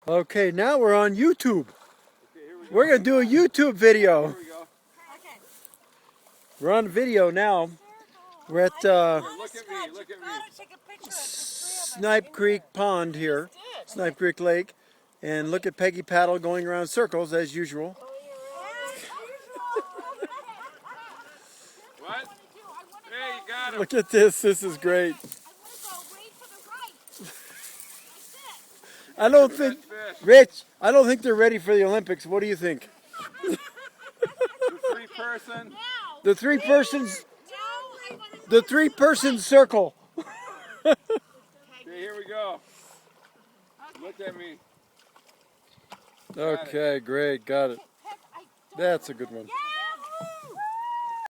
Okay, now we're on YouTube. Okay, here we go. We're going to do a YouTube video. Here we go. Okay. We're on video now. We're at Look at me, look at me. Take a picture of the three of us. Snipe Creek Pond here. Snipe Creek Lake. And look at Peggy paddle going around circles as usual. What? Hey, you got him. Look at this. This is great. I don't think, Rich, I don't think they're ready for the Olympics. What do you think? The three-person. The three-person circle. Okay, here we go. Look at me. Okay, great. Got it. That's a good one.